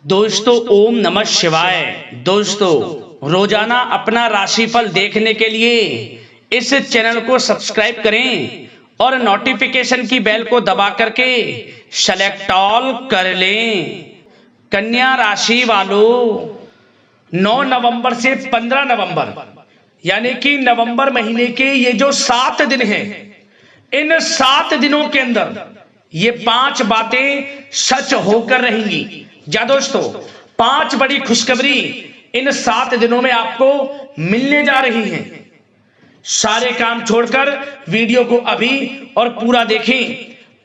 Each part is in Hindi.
दोस्तों ओम नमः शिवाय। दोस्तों रोजाना अपना राशिफल देखने के लिए इस चैनल को सब्सक्राइब करें और नोटिफिकेशन की बेल को दबा करके सेलेक्ट ऑल कर लें। कन्या राशि वालों 9 नवंबर से 15 नवंबर यानी कि नवंबर महीने के ये जो 7 दिन हैं, इन 7 दिनों के अंदर ये 5 बातें सच होकर रहेंगी। जा दोस्तों 5 बड़ी खुशखबरी इन 7 दिनों में आपको मिलने जा रही हैं। सारे काम छोड़कर वीडियो को अभी और पूरा देखें,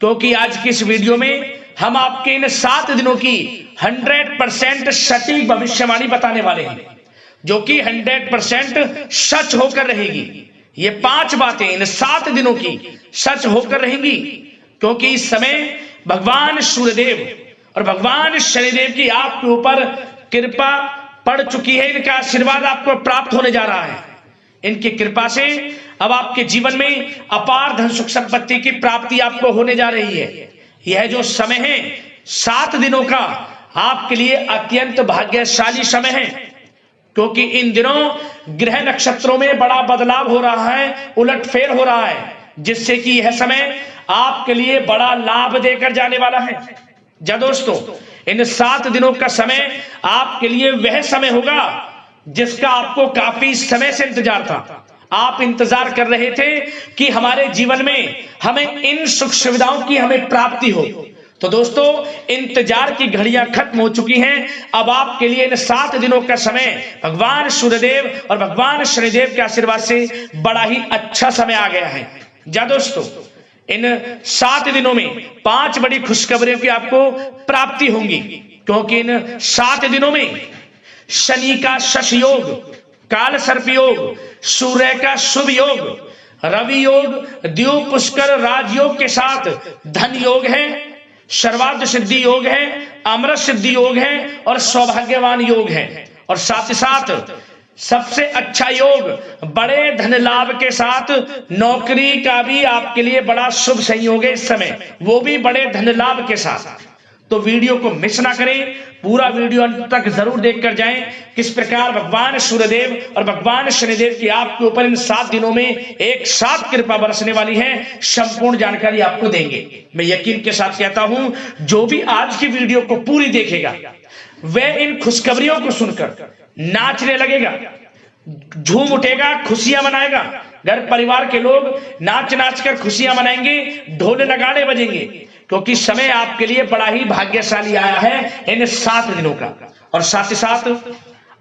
क्योंकि आज की इस वीडियो में हम आपके इन 7 दिनों की 100% सटीक भविष्यवाणी बताने वाले हैं, जो कि 100% सच होकर रहेगी। ये 5 बातें इन 7 दिनों की सच होकर रहेंगी, क्योंकि इस समय भगवान सूर्यदेव और भगवान शनिदेव की आपके ऊपर कृपा पड़ चुकी है। इनका आशीर्वाद आपको प्राप्त होने जा रहा है। इनकी कृपा से अब आपके जीवन में अपार धन सुख संपत्ति की प्राप्ति आपको होने जा रही है। यह जो समय है 7 दिनों का आपके लिए अत्यंत भाग्यशाली समय है, क्योंकि इन दिनों ग्रह नक्षत्रों में बड़ा बदलाव हो रहा है, उलटफेर हो रहा है, जिससे कि यह समय आपके लिए बड़ा लाभ देकर जाने वाला है। जा दोस्तों इन 7 दिनों का समय आपके लिए वह समय होगा जिसका आपको काफी समय से इंतजार था। आप इंतजार कर रहे थे कि हमारे जीवन में हमें इन सुख सुविधाओं की हमें प्राप्ति हो। तो दोस्तों इंतजार की घड़ियां खत्म हो चुकी हैं। अब आपके लिए इन 7 दिनों का समय भगवान सूर्यदेव और भगवान शनिदेव के आशीर्वाद से बड़ा ही अच्छा समय आ गया है। जा दोस्तों इन 7 दिनों में 5 बड़ी खुशखबरियों की आपको प्राप्ति होंगी, क्योंकि इन 7 दिनों में शनि का शश योग, काल सर्प योग, सूर्य का शुभ योग, रवि योग, द्यूप पुष्कर राजयोग के साथ धन योग है, सर्वार्थ सिद्धि योग है, अमृत सिद्धि योग है और सौभाग्यवान योग है। और साथ ही साथ सबसे अच्छा योग बड़े धन लाभ के साथ नौकरी का भी आपके लिए बड़ा शुभ संयोग है इस समय, वो भी बड़े धन लाभ के साथ। तो वीडियो को मिस ना करें, पूरा वीडियो अंत तक जरूर देखकर जाएं, किस प्रकार भगवान सूर्यदेव और भगवान शनिदेव की आपके ऊपर इन 7 दिनों में एक साथ कृपा बरसने वाली है। संपूर्ण जानकारी आपको देंगे। मैं यकीन के साथ कहता हूं, जो भी आज की वीडियो को पूरी देखेगा वह इन खुशखबरियों को सुनकर नाचने लगेगा, झूम उठेगा, खुशियां मनाएगा। घर परिवार के लोग नाच नाच कर खुशियां मनाएंगे, ढोल नगाड़े बजेंगे, क्योंकि समय आपके लिए बड़ा ही भाग्यशाली आया है इन 7 दिनों का। और साथ ही साथ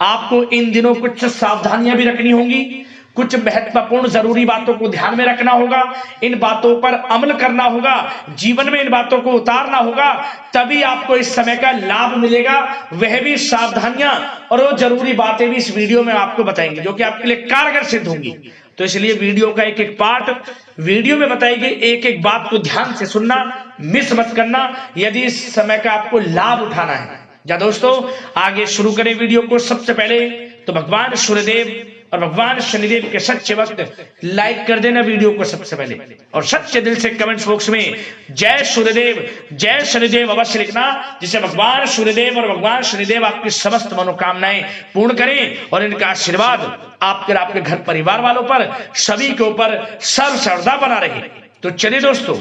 आपको इन दिनों कुछ सावधानियां भी रखनी होंगी, कुछ महत्वपूर्ण जरूरी बातों को ध्यान में रखना होगा, इन बातों पर अमल करना होगा, जीवन में इन बातों को उतारना होगा, तभी आपको इस समय का लाभ मिलेगा। वह भी सावधानियां और वो जरूरी बातें भी इस वीडियो में आपको बताएंगे, जो कि आपके लिए कारगर सिद्ध होंगी। तो इसलिए वीडियो का एक एक पार्ट वीडियो में बताई गई एक एक बात को ध्यान से सुनना, मिस मत करना, यदि इस समय का आपको लाभ उठाना है। जा दोस्तों आगे शुरू करें वीडियो को। सबसे पहले तो भगवान सूर्यदेव और भगवान शनिदेव के सच्चे भक्त लाइक कर देना वीडियो को सबसे पहले, और सच्चे दिल से कमेंट्स बॉक्स में जय सूर्यदेव जय शनिदेव अवश्य लिखना, जिससे भगवान सूर्यदेव और भगवान शनिदेव आपकी समस्त मनोकामनाएं पूर्ण करें और इनका आशीर्वाद आपके घर परिवार वालों पर, सभी के ऊपर सर्व सर्वदा बना रहे। तो चलिए दोस्तों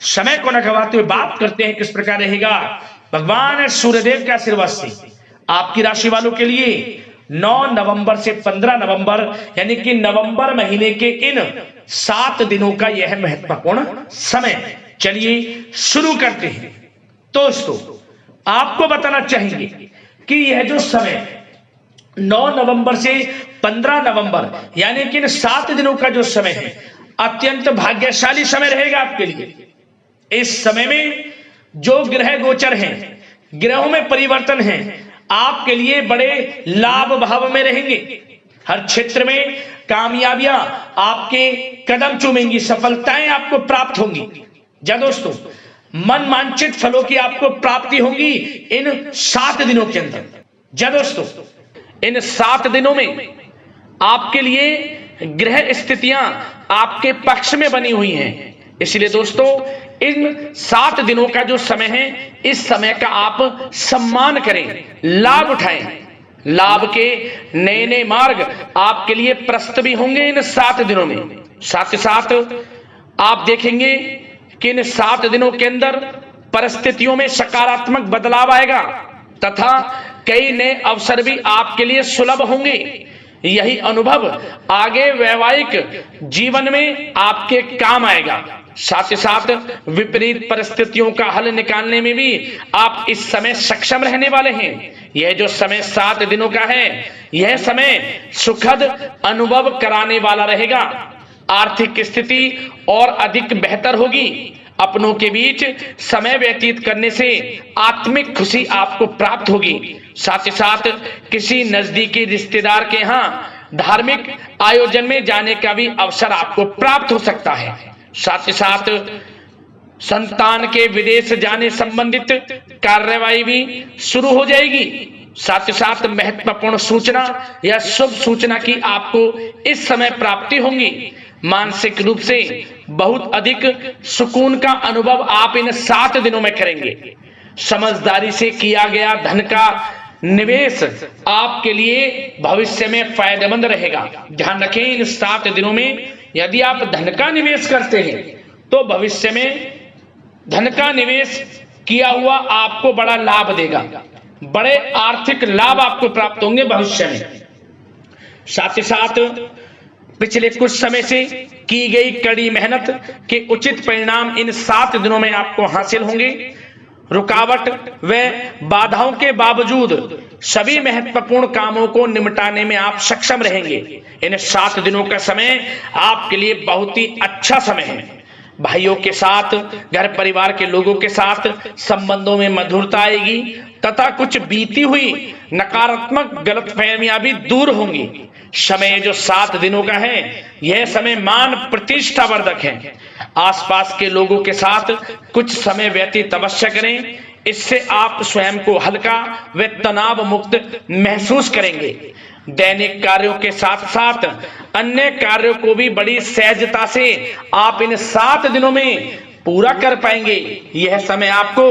समय को न गवाते हुए बात करते हैं किस प्रकार रहेगा भगवान सूर्यदेव के आशीर्वाद से आपकी राशि वालों के लिए 9 नवंबर से 15 नवंबर यानी कि नवंबर महीने के इन 7 दिनों का यह महत्वपूर्ण समय। चलिए शुरू करते हैं। दोस्तों आपको बताना चाहेंगे कि यह जो समय 9 नवंबर से 15 नवंबर यानी कि इन 7 दिनों का जो समय है अत्यंत भाग्यशाली समय रहेगा आपके लिए। इस समय में जो ग्रह गोचर हैं, ग्रहों में परिवर्तन है, आपके लिए बड़े लाभ भाव में रहेंगे। हर क्षेत्र में कामयाबियां आपके कदम चूमेंगी, सफलताएं आपको प्राप्त होंगी। जा दोस्तों मन वांछित फलों की आपको प्राप्ति होगी इन 7 दिनों के अंदर। जा दोस्तों इन 7 दिनों में आपके लिए ग्रह स्थितियां आपके पक्ष में बनी हुई हैं। इसलिए दोस्तों इन 7 दिनों का जो समय है, इस समय का आप सम्मान करें, लाभ उठाएं। लाभ के नए नए मार्ग आपके लिए प्रस्तुत भी होंगे इन 7 दिनों में। साथ ही साथ आप देखेंगे कि इन 7 दिनों के अंदर परिस्थितियों में सकारात्मक बदलाव आएगा तथा कई नए अवसर भी आपके लिए सुलभ होंगे। यही अनुभव आगे वैवाहिक जीवन में आपके काम आएगा। साथ ही साथ विपरीत परिस्थितियों का हल निकालने में भी आप इस समय सक्षम रहने वाले हैं। यह जो समय 7 दिनों का है, यह समय सुखद अनुभव कराने वाला रहेगा। आर्थिक स्थिति और अधिक बेहतर होगी। अपनों के बीच समय व्यतीत करने से आत्मिक खुशी आपको प्राप्त होगी। साथ ही साथ किसी नजदीकी रिश्तेदार के यहाँ धार्मिक आयोजन में जाने का भी अवसर आपको प्राप्त हो सकता है। साथ ही साथ संतान के विदेश जाने संबंधित कार्यवाही भी शुरू हो जाएगी। साथ ही साथ महत्वपूर्ण सूचना या शुभ सूचना की आपको इस समय प्राप्ति होंगी। मानसिक रूप से बहुत अधिक सुकून का अनुभव आप इन 7 दिनों में करेंगे। समझदारी से किया गया धन का निवेश आपके लिए भविष्य में फायदेमंद रहेगा। ध्यान रखें, इन 7 दिनों में यदि आप धन का निवेश करते हैं तो भविष्य में धन का निवेश किया हुआ आपको बड़ा लाभ देगा। बड़े आर्थिक लाभ आपको प्राप्त होंगे भविष्य में। साथ ही साथ पिछले कुछ समय से की गई कड़ी मेहनत के उचित परिणाम इन 7 दिनों में आपको हासिल होंगे। रुकावट व बाधाओं के बावजूद सभी महत्वपूर्ण कामों को निपटाने में आप सक्षम रहेंगे। इन 7 दिनों का समय आपके लिए बहुत ही अच्छा समय है। भाइयों के साथ, घर परिवार के लोगों के साथ संबंधों में मधुरता आएगी तथा कुछ बीती हुई नकारात्मक गलतफहमियां भी दूर होंगी। समय जो 7 दिनों का है, यह समय मान प्रतिष्ठा वर्धक है। आसपास के लोगों के साथ कुछ समय व्यतीत अवश्य करें। इससे आप स्वयं को हल्का व तनाव मुक्त महसूस करेंगे। दैनिक कार्यों के साथ साथ अन्य कार्यों को भी बड़ी सहजता से आप इन 7 दिनों में पूरा कर पाएंगे। यह समय आपको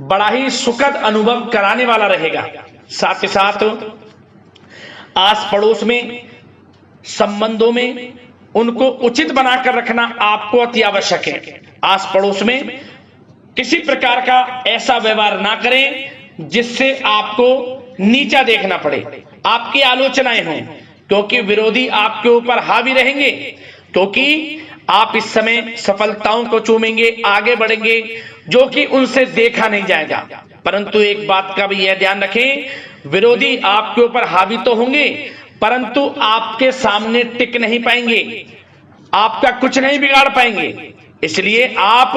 बड़ा ही सुखद अनुभव कराने वाला रहेगा। साथ ही साथ आस पड़ोस में संबंधों में उनको उचित बनाकर रखना आपको अति आवश्यक है। आस पड़ोस में किसी प्रकार का ऐसा व्यवहार ना करें जिससे आपको नीचा देखना पड़े, आपकी आलोचनाएं हों, क्योंकि विरोधी आपके ऊपर हावी रहेंगे। क्योंकि आप इस समय सफलताओं को चूमेंगे, आगे बढ़ेंगे, जो कि उनसे देखा नहीं जाएगा। परंतु एक बात का भी यह ध्यान रखें, विरोधी आपके ऊपर हावी तो होंगे परंतु आपके सामने टिक नहीं पाएंगे, आपका कुछ नहीं बिगाड़ पाएंगे। इसलिए आप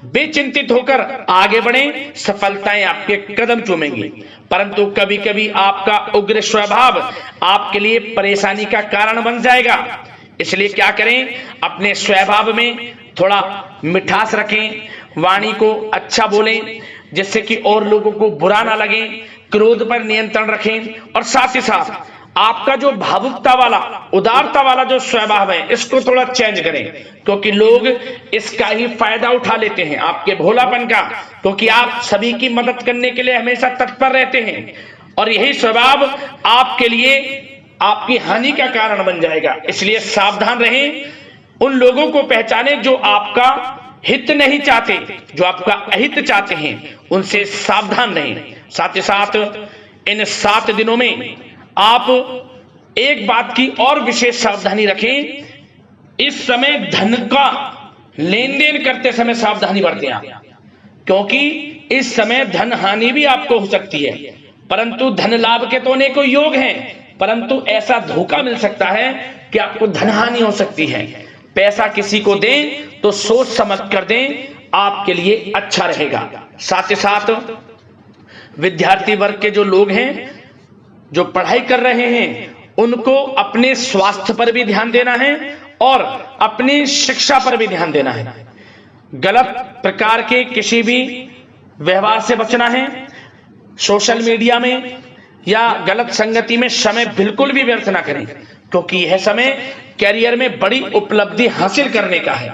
बेचिंतित होकर आगे बढ़ें, सफलताएं आपके कदम चूमेंगी। परंतु कभी कभी आपका उग्र स्वभाव आपके लिए परेशानी का कारण बन जाएगा। इसलिए क्या करें, अपने स्वभाव में थोड़ा मिठास रखें, वाणी को अच्छा बोलें जिससे कि और लोगों को बुरा ना लगे, क्रोध पर नियंत्रण रखें। और साथ ही साथ आपका जो भावुकता वाला, उदारता वाला जो स्वभाव है, इसको थोड़ा चेंज करें, क्योंकि लोग इसका ही फायदा उठा लेते हैं, आपके भोलापन का, क्योंकि आप सभी की मदद करने के लिए हमेशा तत्पर रहते हैं। और यही स्वभाव आपके लिए आपकी हानि का कारण बन जाएगा। इसलिए सावधान रहें, उन लोगों को पहचाने जो आपका हित नहीं चाहते, जो आपका अहित चाहते हैं, उनसे सावधान रहें। साथ ही साथ इन 7 दिनों में आप एक बात की और विशेष सावधानी रखें, इस समय धन का लेन देन करते समय सावधानी बरतें आप, क्योंकि इस समय धन हानि भी आपको हो सकती है। परंतु धन लाभ के तो अनेकों योग हैं, परंतु ऐसा धोखा मिल सकता है कि आपको धन हानि हो सकती है। पैसा किसी को दें तो सोच समझ कर दें, आपके लिए अच्छा रहेगा। साथ ही साथ विद्यार्थी वर्ग के जो लोग हैं, जो पढ़ाई कर रहे हैं, उनको अपने स्वास्थ्य पर भी ध्यान देना है और अपनी शिक्षा पर भी ध्यान देना है। गलत प्रकार के किसी भी व्यवहार से बचना है। सोशल मीडिया में या गलत संगति में समय बिल्कुल भी व्यर्थ ना करें, क्योंकि यह समय कैरियर में बड़ी उपलब्धि हासिल करने का है।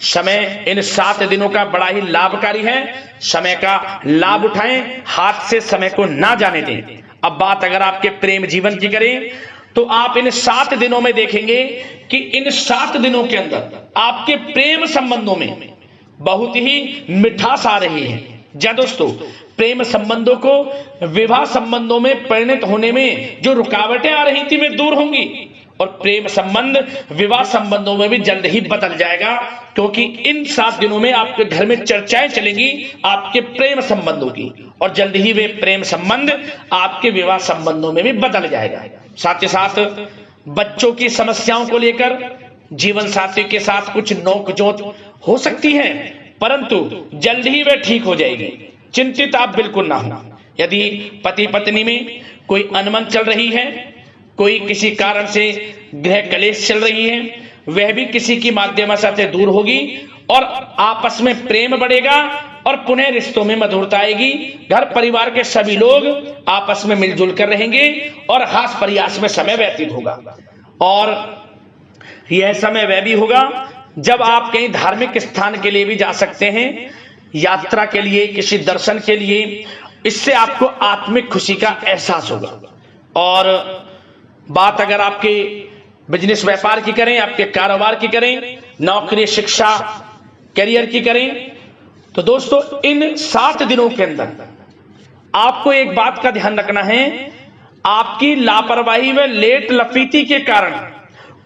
समय इन 7 दिनों का बड़ा ही लाभकारी है। समय का लाभ उठाएं, हाथ से समय को ना जाने दें। अब बात अगर आपके प्रेम जीवन की करें तो आप इन 7 दिनों में देखेंगे कि इन 7 दिनों के अंदर आपके प्रेम संबंधों में बहुत ही मिठास आ रही है। जी दोस्तों, प्रेम संबंधों को विवाह संबंधों में परिणत होने में जो रुकावटें आ रही थी वे दूर होंगी और प्रेम संबंध विवाह संबंधों में भी जल्द ही बदल जाएगा, क्योंकि इन 7 दिनों में आपके घर में चर्चाएं चलेंगी आपके प्रेम संबंधों की और जल्द ही वे प्रेम संबंध आपके विवाह संबंधों में भी बदल जाएगा। साथ ही साथ बच्चों की समस्याओं को लेकर जीवन साथी के साथ कुछ नोकझोंक हो सकती है, परंतु जल्द ही वे ठीक हो जाएगी। चिंतित आप बिल्कुल ना हो। यदि पति पत्नी में कोई अनबन चल रही है, कोई किसी कारण से गृह कलेश चल रही है, वह भी किसी की माध्यम से दूर होगी और आपस में प्रेम बढ़ेगा और पुनः रिश्तों में मधुरता आएगी। घर परिवार के सभी लोग आपस में मिलजुल कर रहेंगे और हास प्रयास में समय व्यतीत होगा। और यह समय वह भी होगा जब आप कहीं धार्मिक स्थान के लिए भी जा सकते हैं, यात्रा के लिए, किसी दर्शन के लिए। इससे आपको आत्मिक खुशी का एहसास होगा। और बात अगर आपके बिजनेस व्यापार की करें, आपके कारोबार की करें, नौकरी, शिक्षा, करियर की करें, तो दोस्तों इन 7 दिनों के अंदर आपको एक बात का ध्यान रखना है, आपकी लापरवाही व लेट लफीती के कारण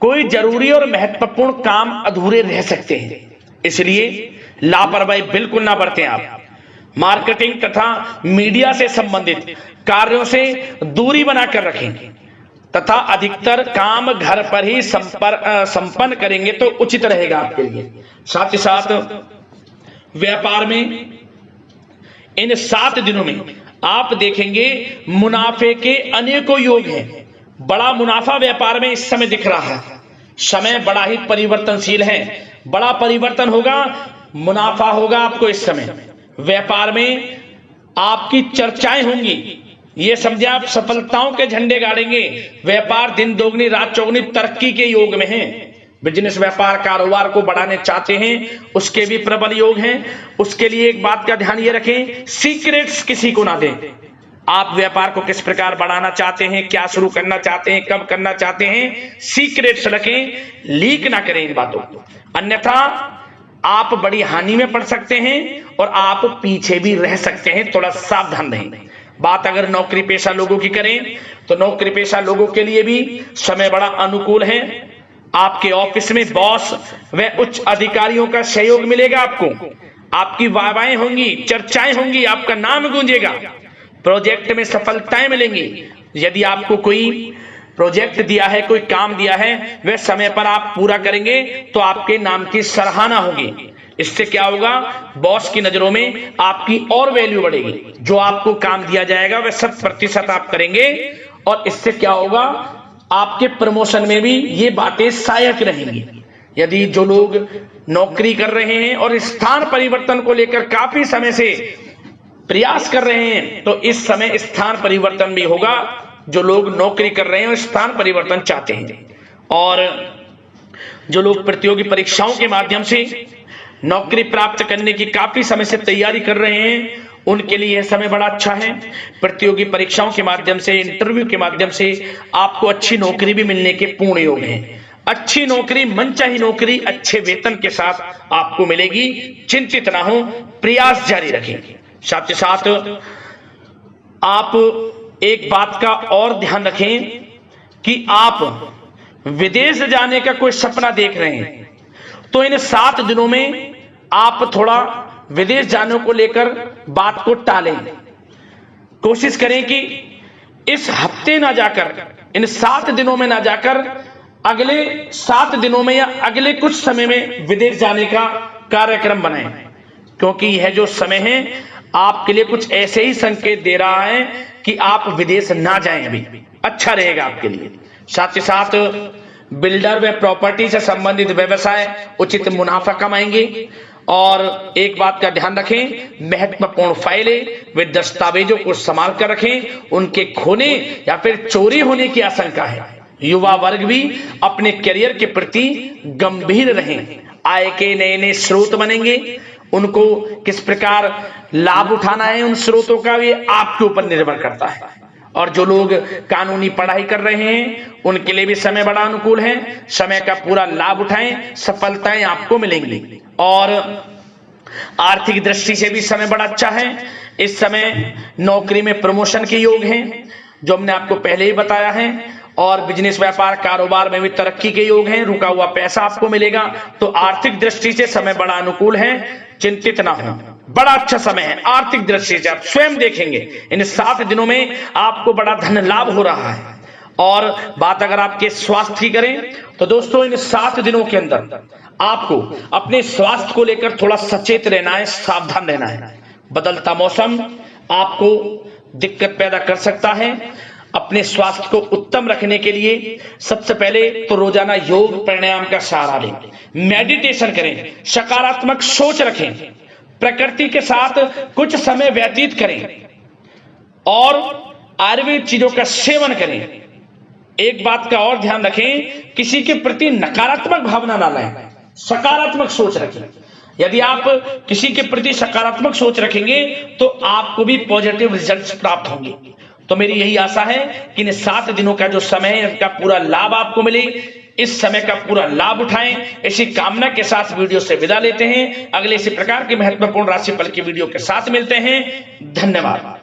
कोई जरूरी और महत्वपूर्ण काम अधूरे रह सकते हैं। इसलिए लापरवाही बिल्कुल ना बरतें। आप मार्केटिंग तथा मीडिया से संबंधित कार्यों से दूरी बनाकर रखें तथा अधिकतर काम घर पर ही संपन्न करेंगे तो उचित रहेगा आपके लिए। साथ ही साथ व्यापार में इन 7 दिनों में आप देखेंगे मुनाफे के अनेकों योग हैं। बड़ा मुनाफा व्यापार में इस समय दिख रहा है। समय बड़ा ही परिवर्तनशील है, बड़ा परिवर्तन होगा, मुनाफा होगा आपको इस समय। व्यापार में आपकी चर्चाएं होंगी, ये समझे आप सफलताओं के झंडे गाड़ेंगे। व्यापार दिन दोगुनी रात चौगुनी तरक्की के योग में है। बिजनेस व्यापार कारोबार को बढ़ाने चाहते हैं, उसके भी प्रबल योग हैं। उसके लिए एक बात का ध्यान ये रखें, सीक्रेट्स किसी को ना दें। आप व्यापार को किस प्रकार बढ़ाना चाहते हैं, क्या शुरू करना चाहते हैं, कब करना चाहते हैं, सीक्रेट्स रखें, लीक ना करें इन बातों को, अन्यथा आप बड़ी हानि में पड़ सकते हैं और आप पीछे भी रह सकते हैं। थोड़ा सावधान रहें। बात अगर नौकरी पेशा लोगों की करें तो नौकरी पेशा लोगों के लिए भी समय बड़ा अनुकूल है। आपके ऑफिस में बॉस व उच्च अधिकारियों का सहयोग मिलेगा आपको। आपकी वाहवाहें होंगी, चर्चाएं होंगी, आपका नाम गूंजेगा। प्रोजेक्ट में सफलताएं मिलेंगी। यदि आपको कोई प्रोजेक्ट दिया है, कोई काम दिया है, वह समय पर आप पूरा करेंगे तो आपके नाम की सराहना होगी। इससे क्या होगा, बॉस की नजरों में आपकी और वैल्यू बढ़ेगी। जो आपको काम दिया जाएगा वह 100% आप करेंगे और इससे क्या होगा, आपके प्रमोशन में भी ये बातें सहायक रहेंगी। यदि जो लोग नौकरी कर रहे हैं और स्थान परिवर्तन को लेकर काफी समय से प्रयास कर रहे हैं तो इस समय स्थान परिवर्तन भी होगा। जो लोग नौकरी कर रहे हैं और स्थान परिवर्तन चाहते हैं और जो लोग प्रतियोगी परीक्षाओं के माध्यम से नौकरी प्राप्त करने की काफी समय से तैयारी कर रहे हैं, उनके लिए यह समय बड़ा अच्छा है। प्रतियोगी परीक्षाओं के माध्यम से, इंटरव्यू के माध्यम से आपको अच्छी नौकरी भी मिलने के पूर्ण योग हैं। अच्छी नौकरी, मनचाही नौकरी अच्छे वेतन के साथ आपको मिलेगी। चिंतित ना हो, प्रयास जारी रखें। साथ ही साथ आप एक बात का और ध्यान रखें कि आप विदेश जाने का कोई सपना देख रहे हैं तो इन 7 दिनों में आप थोड़ा विदेश जाने को लेकर बात को टालें। कोशिश करें कि इस हफ्ते ना जाकर, इन 7 दिनों में ना जाकर अगले 7 दिनों में या अगले कुछ समय में विदेश जाने का कार्यक्रम बनाएं, क्योंकि यह जो समय है आपके लिए कुछ ऐसे ही संकेत दे रहा है कि आप विदेश ना जाएं, अभी अच्छा रहेगा आपके लिए। साथ ही साथ बिल्डर व प्रॉपर्टी से संबंधित व्यवसाय उचित मुनाफा कमाएंगे। और एक बात का ध्यान रखें, महत्वपूर्ण फाइलें व दस्तावेजों को संभाल कर रखें, उनके खोने या फिर चोरी होने की आशंका है। युवा वर्ग भी अपने करियर के प्रति गंभीर रहें। आय के नए नए स्रोत बनेंगे। उनको किस प्रकार लाभ उठाना है उन स्रोतों का, ये आपके ऊपर निर्भर करता है। और जो लोग कानूनी पढ़ाई कर रहे हैं उनके लिए भी समय बड़ा अनुकूल है। समय का पूरा लाभ उठाएं, सफलताएं आपको मिलेंगी। और आर्थिक दृष्टि से भी समय बड़ा अच्छा है। इस समय नौकरी में प्रमोशन के योग हैं, जो हमने आपको पहले ही बताया है। और बिजनेस, व्यापार, कारोबार में भी तरक्की के योग हैं। रुका हुआ पैसा आपको मिलेगा। तो आर्थिक दृष्टि से समय बड़ा अनुकूल है, चिंतित ना हो, बड़ा अच्छा समय है। आर्थिक दृष्टि से आप स्वयं देखेंगे इन 7 दिनों में आपको बड़ा धन लाभ हो रहा है। और बात अगर आपके स्वास्थ्य की करें तो दोस्तों इन 7 दिनों के अंदर आपको अपने स्वास्थ्य को लेकर थोड़ा सचेत रहना है, सावधान रहना है। बदलता मौसम आपको दिक्कत पैदा कर सकता है। अपने स्वास्थ्य को उत्तम रखने के लिए सबसे पहले तो रोजाना योग प्राणायाम का सहारा लें, मेडिटेशन करें, सकारात्मक सोच रखें, प्रकृति के साथ कुछ समय व्यतीत करें और आयुर्वेद चीजों का सेवन करें। एक बात का और ध्यान रखें, किसी के प्रति नकारात्मक भावना ना लाएं, सकारात्मक सोच रखें। यदि आप किसी के प्रति सकारात्मक सोच रखेंगे तो आपको भी पॉजिटिव रिजल्ट्स प्राप्त होंगे। तो मेरी यही आशा है कि इन 7 दिनों का जो समय है इसका पूरा लाभ आपको मिले। इस समय का पूरा लाभ उठाएं, इसी कामना के साथ वीडियो से विदा लेते हैं। अगले इसी प्रकार के महत्वपूर्ण राशिफल की वीडियो के साथ मिलते हैं। धन्यवाद।